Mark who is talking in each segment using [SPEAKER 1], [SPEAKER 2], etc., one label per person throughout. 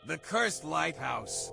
[SPEAKER 1] The Cursed Lighthouse.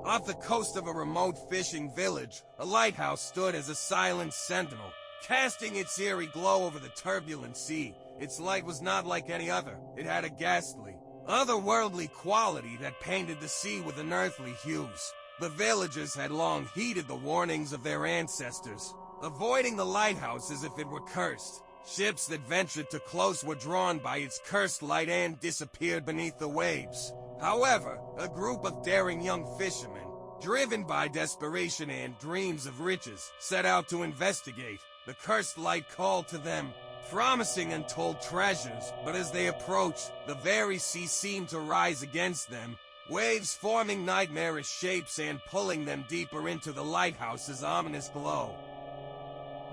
[SPEAKER 1] Off the coast of a remote fishing village, a lighthouse stood as a silent sentinel, casting its eerie glow over the turbulent sea. Its light was not like any other. It had a ghastly, otherworldly quality that painted the sea with unearthly hues. The villagers had long heeded the warnings of their ancestors, avoiding the lighthouse as if it were cursed. Ships that ventured too close were drawn by its cursed light and disappeared beneath the waves. However, a group of daring young fishermen, driven by desperation and dreams of riches, set out to investigate. The cursed light called to them, promising untold treasures, but as they approached, the very sea seemed to rise against them, waves forming nightmarish shapes and pulling them deeper into the lighthouse's ominous glow.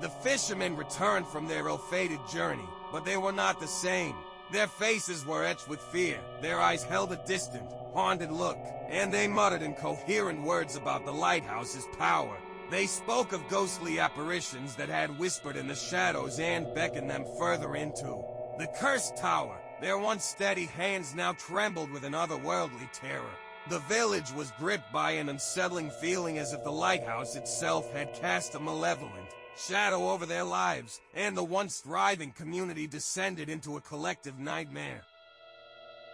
[SPEAKER 1] The fishermen returned from their ill-fated journey, but they were not the same. Their faces were etched with fear, their eyes held a distant, haunted look, and they muttered incoherent words about the lighthouse's power. They spoke of ghostly apparitions that had whispered in the shadows and beckoned them further into the cursed tower. Their once steady hands now trembled with an otherworldly terror. The village was gripped by an unsettling feeling as if the lighthouse itself had cast a malevolent shadow over their lives, and the once thriving community descended into a collective nightmare.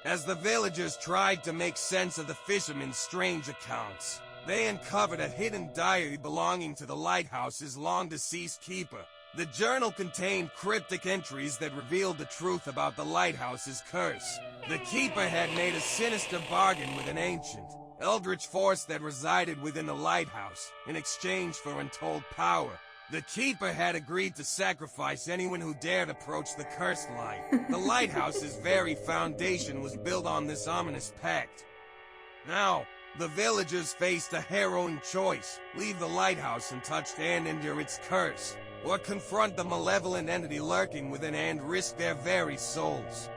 [SPEAKER 1] As the villagers tried to make sense of the fishermen's strange accounts, they uncovered a hidden diary belonging to the lighthouse's long-deceased keeper. The journal contained cryptic entries that revealed the truth about the lighthouse's curse. The keeper had made a sinister bargain with an ancient, eldritch force that resided within the lighthouse in exchange for untold power. The keeper had agreed to sacrifice anyone who dared approach the cursed light. The lighthouse's very foundation was built on this ominous pact. Now, the villagers faced a harrowing choice: leave the lighthouse untouched and endure its curse, or confront the malevolent entity lurking within and risk their very souls.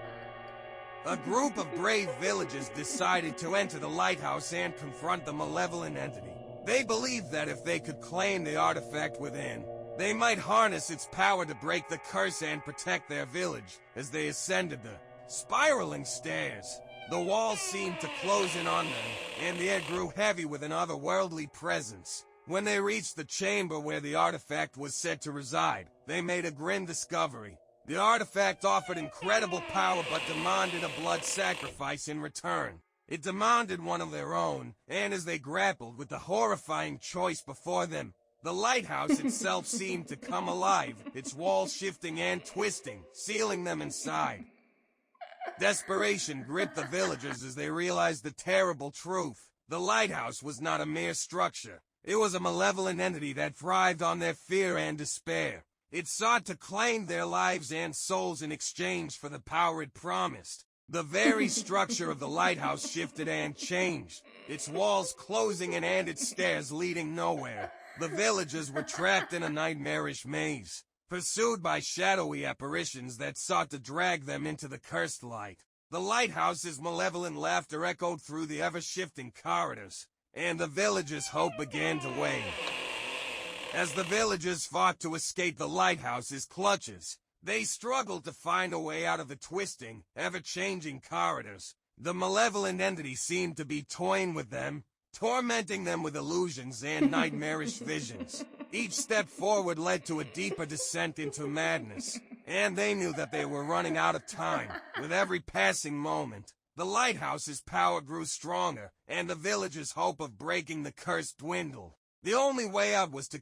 [SPEAKER 1] A group of brave villagers decided to enter the lighthouse and confront the malevolent entity. They believed that if they could claim the artifact within, they might harness its power to break the curse and protect their village. As they ascended the spiraling stairs, the walls seemed to close in on them, and the air grew heavy with an otherworldly presence. When they reached the chamber where the artifact was said to reside, they made a grim discovery. The artifact offered incredible power but demanded a blood sacrifice in return. It demanded one of their own, and as they grappled with the horrifying choice before them, the lighthouse itself seemed to come alive, its walls shifting and twisting, sealing them inside. Desperation gripped the villagers as they realized the terrible truth. The lighthouse was not a mere structure. It was a malevolent entity that thrived on their fear and despair. It sought to claim their lives and souls in exchange for the power it promised. The very structure of the lighthouse shifted and changed, its walls closing in and its stairs leading nowhere. The villagers were trapped in a nightmarish maze, pursued by shadowy apparitions that sought to drag them into the cursed light. The lighthouse's malevolent laughter echoed through the ever-shifting corridors, and the villagers' hope began to wane. As the villagers fought to escape the lighthouse's clutches, they struggled to find a way out of the twisting, ever-changing corridors. The malevolent entity seemed to be toying with them, tormenting them with illusions and nightmarish visions. Each step forward led to a deeper descent into madness, and they knew that they were running out of time. With every passing moment, the lighthouse's power grew stronger, and the villagers' hope of breaking the curse dwindled. The only way out was to